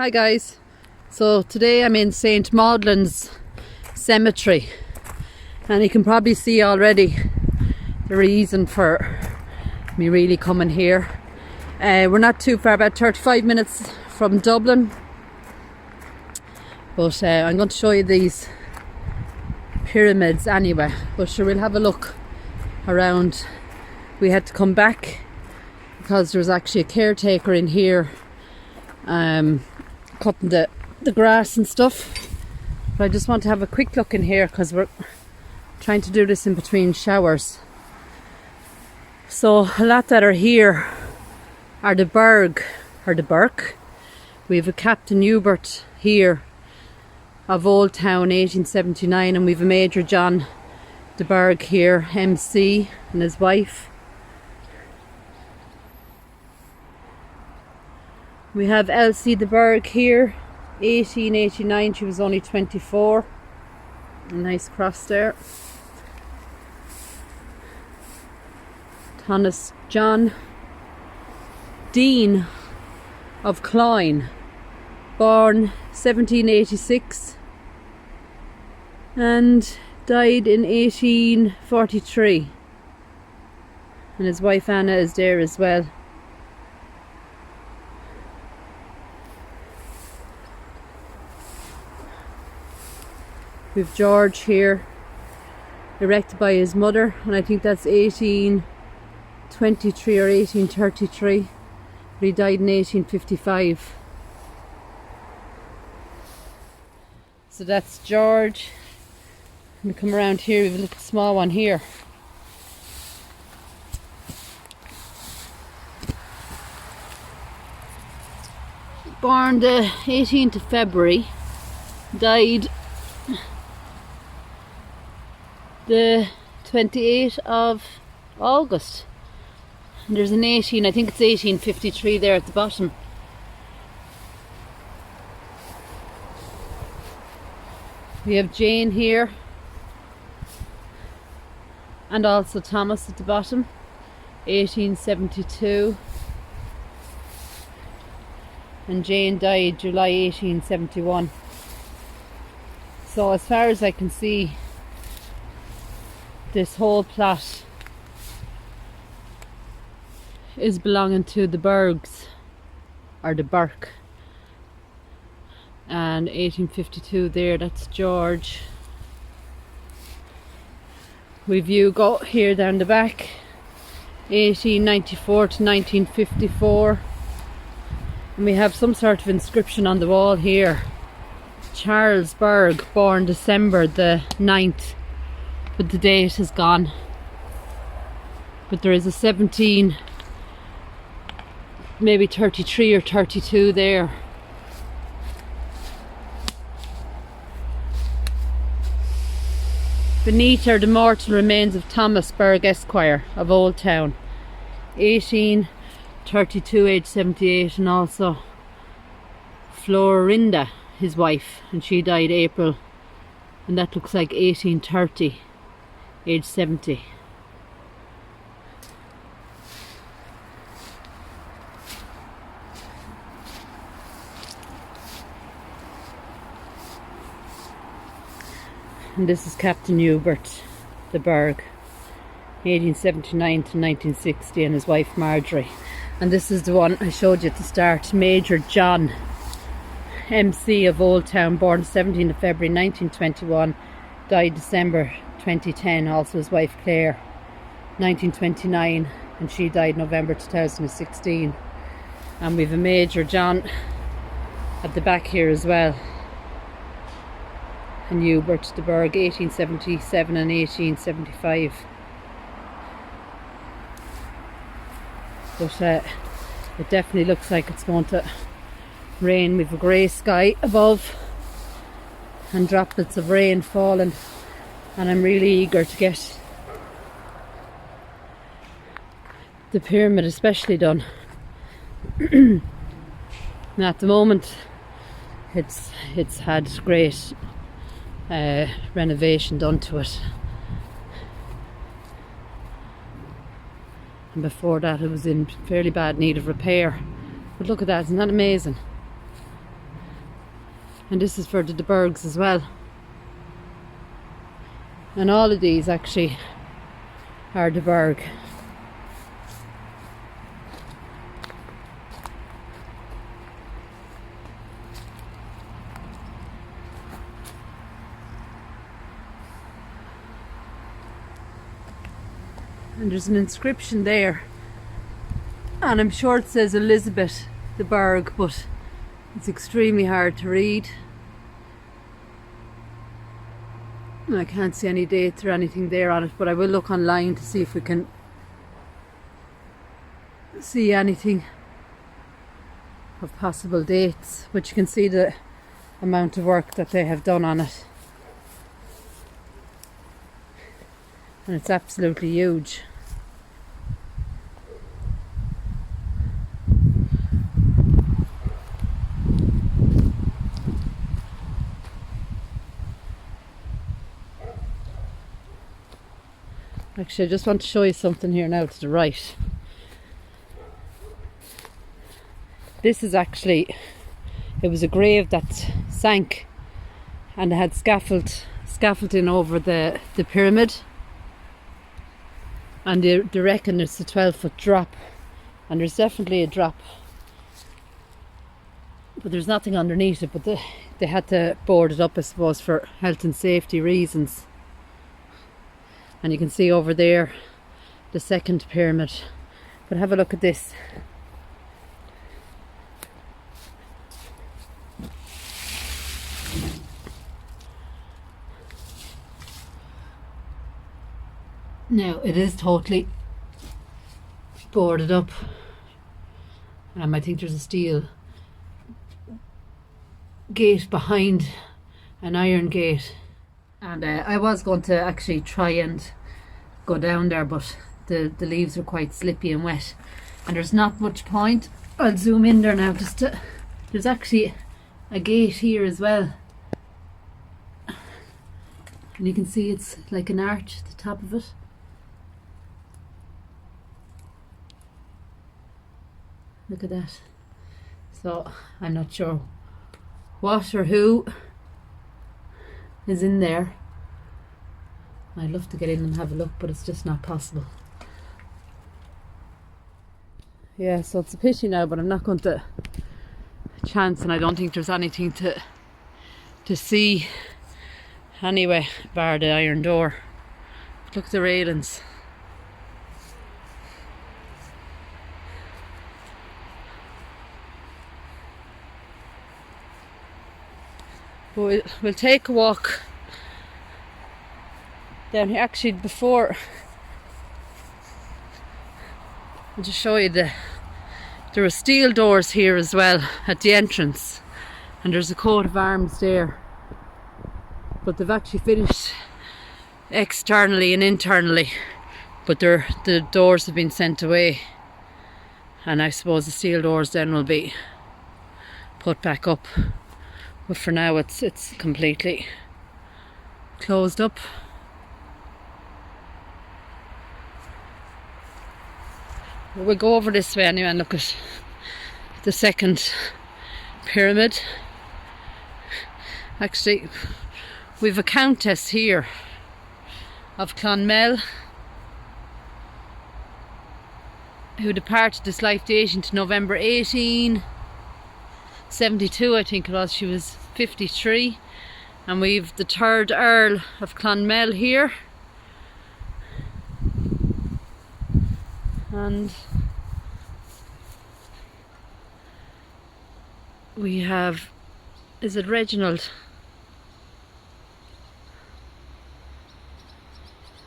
Hi guys, so today I'm in St. Maudlins cemetery and you can probably see already the reason for me really coming here. We're not too far, about 35 minutes from Dublin, but I'm going to show you these pyramids anyway, but sure, we'll have a look around. We had to come back because there was actually a caretaker in here cutting the grass and stuff, but I just want to have a quick look in here because we're trying to do this in between showers. So a lot that are here are the Berg or the Berg. We have a Captain Hubert here of Old Town 1879, and we have a Major John de Berg here, MC, and his wife. We have Elsie de Berg here, 1889, she was only 24. A nice cross there. Thomas John Dean of Cloyne, born 1786 and died in 1843. And his wife Anna is there as well. We've George here, erected by his mother, and I think that's 1823 or 1833, but he died in 1855. So that's George. And we come around here, we have a little small one here. Born the 18th of February, died the 28th of August. And there's an 18, I think it's 1853 there at the bottom. We have Jane here, and also Thomas at the bottom, 1872. And Jane died July 1871. So as far as I can see, this whole plot is belonging to the Bergs, or the Berg. And 1852 there, that's George. We've Hugo here down the back, 1894 to 1954. And we have some sort of inscription on the wall here. Charles Berg, born December the 9th, but the date is gone. But there is a 17, maybe 33 or 32 there. Beneath are the mortal remains of Thomas Berg, Esquire, of Old Town, 1832, age 78, and also Florinda, his wife, and she died April, and that looks like 1830, age 70. And this is Captain Hubert de Berg, 1879 to 1960, and his wife Marjorie. And this is the one I showed you at the start, Major John, MC of Old Town, born 17th of February 1921, died December 2010, also his wife Claire, 1929, and she died November 2016. And we've a Major John at the back here as well. And Hubert de Berg, 1877 and 1875. But it definitely looks like it's going to rain. We've a grey sky above and droplets of rain falling, and I'm really eager to get the pyramid especially done. And at the moment it's had great renovation done to it, and before that it was in fairly bad need of repair. But look at that, isn't that amazing? And this is for the Bergs as well. And all of these actually are the Berg. And there's an inscription there, and I'm sure it says Elizabeth the Berg, but it's extremely hard to read. I can't see any dates or anything there on it, but I will look online to see if we can see anything of possible dates, but you can see the amount of work that they have done on it, and it's absolutely huge. Actually, I just want to show you something here now to the right. This is actually, it was a grave that sank, and they had scaffolding over the pyramid, and they reckon it's a 12-foot drop, and there's definitely a drop, but there's nothing underneath it, but they had to board it up, I suppose, for health and safety reasons. And you can see over there the second pyramid. But have a look at this. Now it is totally boarded up. I think there's a steel gate behind, an iron gate. And I was going to actually try and go down there, but the leaves are quite slippy and wet, and there's not much point. I'll zoom in there now. There's actually a gate here as well, and you can see it's like an arch at the top of it. Look at that. So I'm not sure what or who is in there. I'd love to get in and have a look, but it's just not possible. Yeah, so it's a pity now, but I'm not going to chance, and I don't think there's anything to see anyway, bar the iron door. But look at the railings. But we'll take a walk down here. Actually, before, I'll just show you there are steel doors here as well at the entrance, and there's a coat of arms there, but they've actually finished externally and internally, but the doors have been sent away, and I suppose the steel doors then will be put back up. But for now it's completely closed up. We'll go over this way anyway and look at the second pyramid. Actually, we've a countess here of Clonmel who departed this life dating to November 1872, I think it was. She was 53, and we've the third Earl of Clonmel here, and we have, is it Reginald?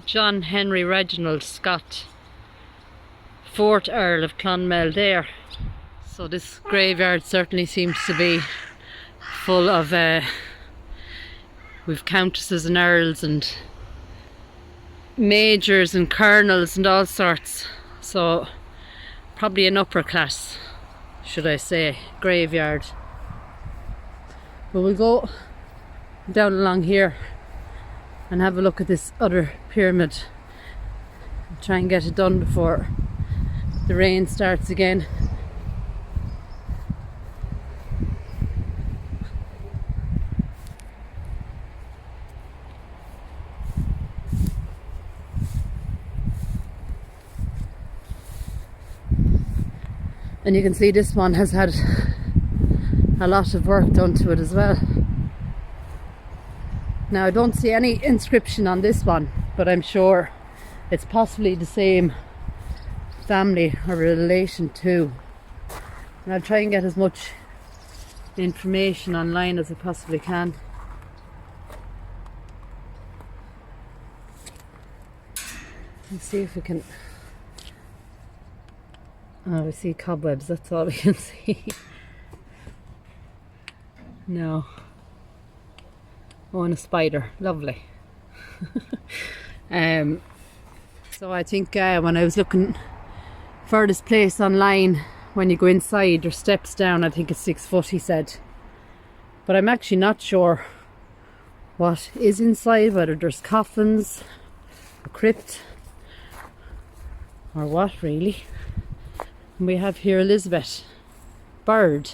John Henry Reginald Scott, 4th Earl of Clonmel there. So this graveyard certainly seems to be full of we've countesses and earls and majors and colonels and all sorts. So probably an upper class, should I say, graveyard. But we'll go down along here and have a look at this other pyramid and try and get it done before the rain starts again. And you can see this one has had a lot of work done to it as well. Now I don't see any inscription on this one, but I'm sure it's possibly the same family or relation too. And I'll try and get as much information online as I possibly can. Let's see if we can... Oh, we see cobwebs, that's all we can see. No. Oh, and a spider, lovely. So I think when I was looking for this place online, when you go inside, there's steps down, I think it's 6 foot, he said. But I'm actually not sure what is inside, whether there's coffins, a crypt, or what really. And we have here Elizabeth Berg.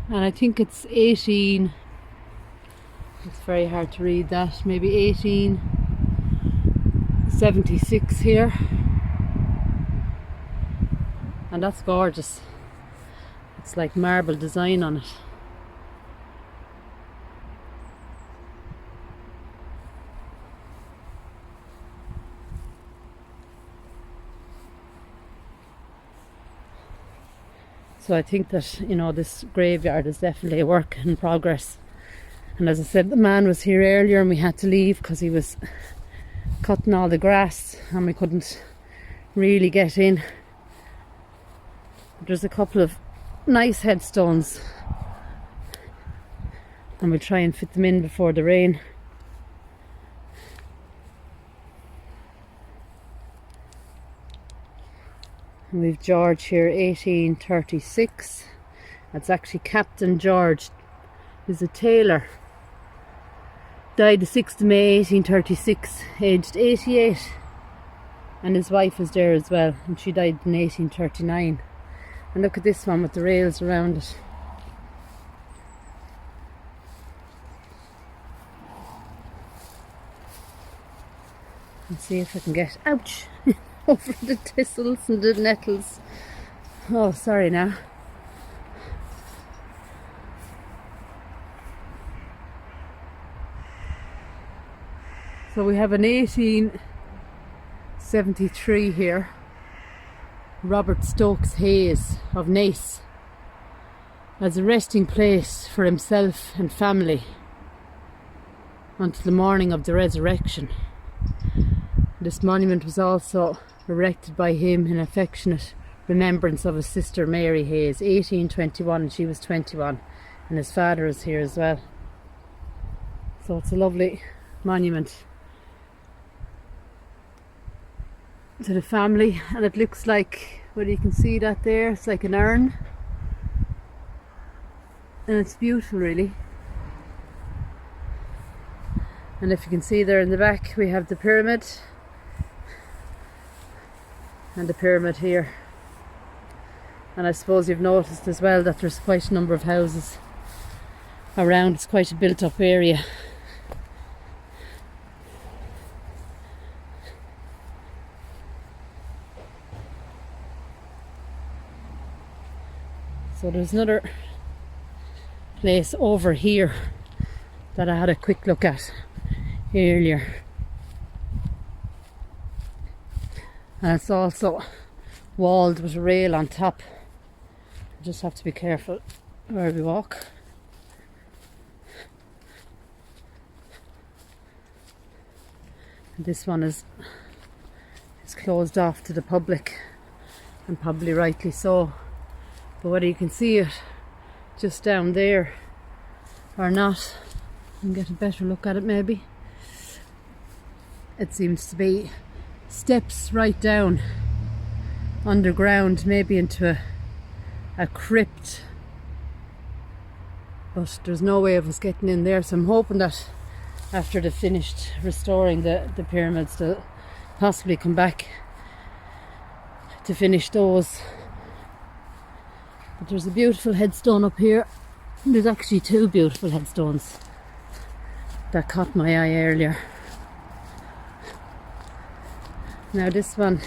And I think it's 18, it's very hard to read that, maybe 1876 here. And that's gorgeous. It's like marble design on it. So I think that, you know, this graveyard is definitely a work in progress. And as I said, the man was here earlier and we had to leave because he was cutting all the grass and we couldn't really get in. There's a couple of nice headstones and we'll try and fit them in before the rain. And we've George here, 1836. That's actually Captain George. He's a tailor. Died the 6th of May 1836, aged 88. And his wife was there as well, and she died in 1839. And look at this one with the rails around it. Let's see if I can get, ouch, over the thistles and the nettles. Oh, sorry now. So we have an 1873 here. Robert Stokes Hayes of Naas as a resting place for himself and family until the morning of the resurrection. This monument was also erected by him in affectionate remembrance of his sister Mary Hayes, 1821, and she was 21, and his father is here as well. So it's a lovely monument to the family, and it looks like, well, you can see that there, it's like an urn, and it's beautiful really. And if you can see there in the back, we have the pyramid and the pyramid here. And I suppose you've noticed as well that there's quite a number of houses around. It's quite a built up area. So there's another place over here that I had a quick look at earlier. And it's also walled with a rail on top. You just have to be careful where we walk. And this one is closed off to the public, and probably rightly so. But whether you can see it just down there or not, and get a better look at it maybe. It seems to be steps right down underground, maybe into a crypt. But there's no way of us getting in there, so I'm hoping that after they've finished restoring the pyramids, they'll possibly come back to finish those. But there's a beautiful headstone up here. There's actually two beautiful headstones that caught my eye earlier. Now this one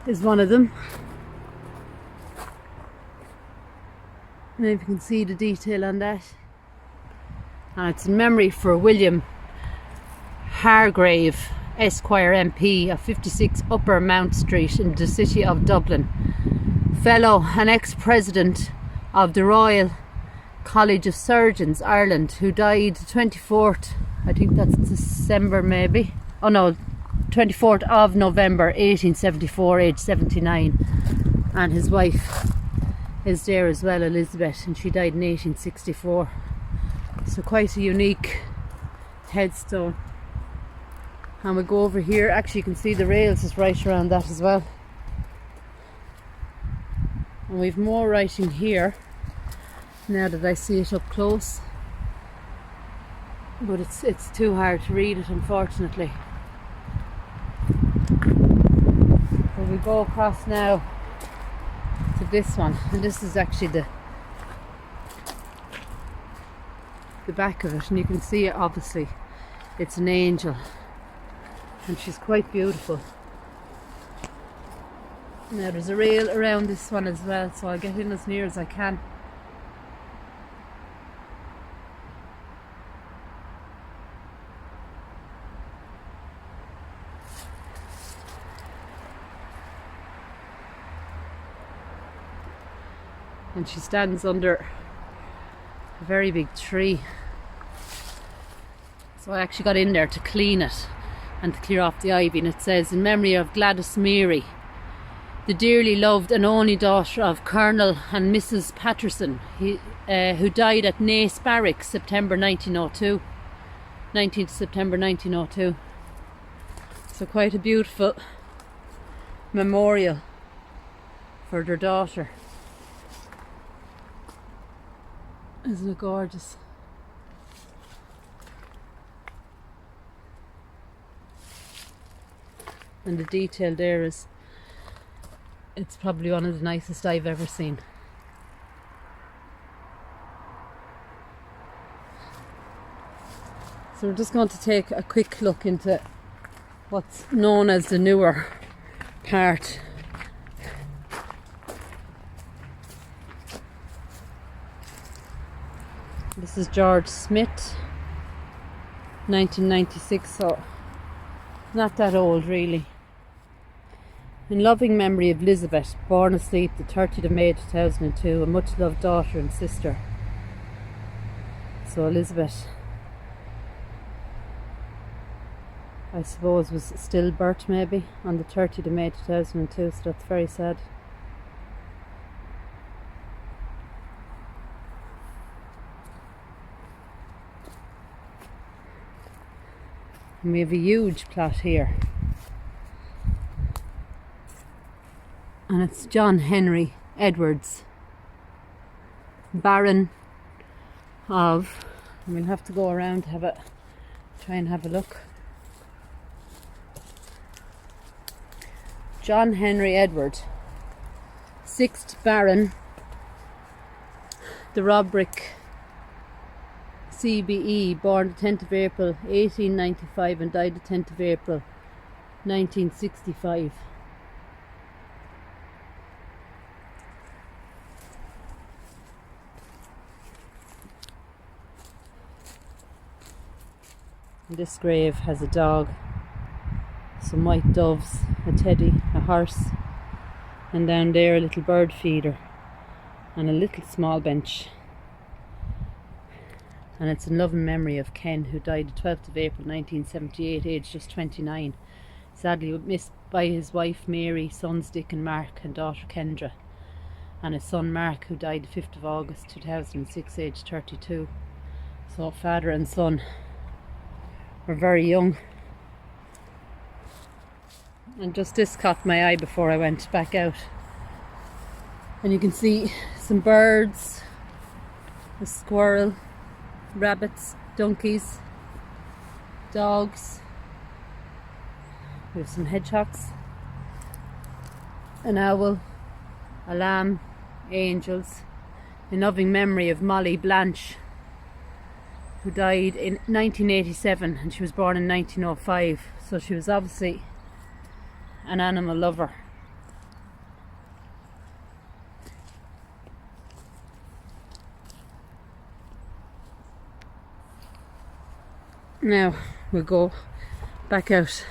is one of them. And if you can see the detail on that. And it's in memory for William Hargrave, Esquire MP of 56 Upper Mount Street in the city of Dublin. Fellow and ex-president of the Royal College of Surgeons, Ireland, who died 24th, I think that's December maybe. Oh no, 24th of November 1874, aged 79. And his wife is there as well, Elizabeth, and she died in 1864. So quite a unique headstone. And we go over here, actually you can see the rails is right around that as well. And we've more writing here now that I see it up close. But it's too hard to read it, unfortunately. But we go across now to this one, and this is actually the back of it, and you can see it obviously. It's an angel, and she's quite beautiful. Now there's a rail around this one as well, so I'll get in as near as I can. And she stands under a very big tree. So I actually got in there to clean it and to clear off the ivy, and it says, in memory of Gladys Mary, the dearly loved and only daughter of Colonel and Mrs. Patterson, who died at Naas Barracks, September 1902. 19th September 1902. So quite a beautiful memorial for their daughter. Isn't it gorgeous? And the detail there is, it's probably one of the nicest I've ever seen. So we're just going to take a quick look into what's known as the newer part. This is George Smith, 1996, so not that old really. In loving memory of Elizabeth, born asleep the 30th of May 2002, a much loved daughter and sister. So Elizabeth, I suppose, was stillbirth maybe on the 30th of May 2002, so that's very sad. And we have a huge plot here. And it's John Henry Edwards, Baron of, and we'll have to go around to try and have a look. John Henry Edward, 6th Baron, the Robrick CBE, born the 10th of April 1895 and died the 10th of April 1965. And this grave has a dog, some white doves, a teddy, a horse, and down there a little bird feeder and a little small bench. And it's in loving memory of Ken, who died the 12th of April 1978, aged just 29. Sadly missed by his wife Mary, sons Dick and Mark, and daughter Kendra, and his son Mark, who died the 5th of August 2006, aged 32. So father and son were very young. And just this caught my eye before I went back out. And you can see some birds, a squirrel, rabbits, donkeys, dogs. We have some hedgehogs, an owl, a lamb, angels, in loving memory of Molly Blanche, who died in 1987 and she was born in 1905. So she was obviously an animal lover. Now we'll go back out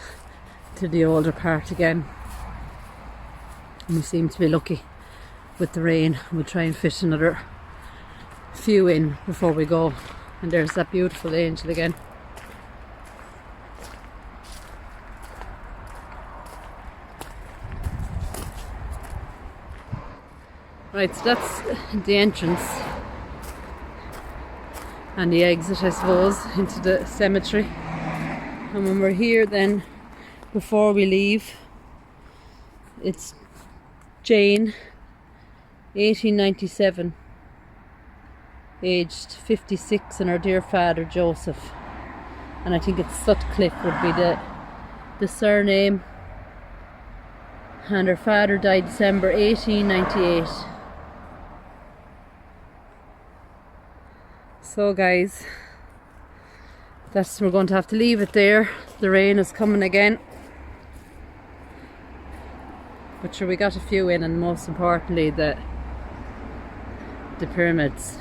to the older part again, and we seem to be lucky with the rain. We'll try and fit another few in before we go. And there's that beautiful angel again. Right, so that's the entrance and the exit, I suppose, into the cemetery. And when we're here then, before we leave, it's Jane, 1897, aged 56, and her dear father Joseph. And I think it's Sutcliffe would be the surname. And her father died December 1898. So guys, we're going to have to leave it there. The rain is coming again. But sure, we got a few in, and most importantly the pyramids.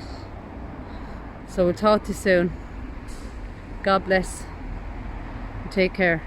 So we'll talk to you soon. God bless. Take care.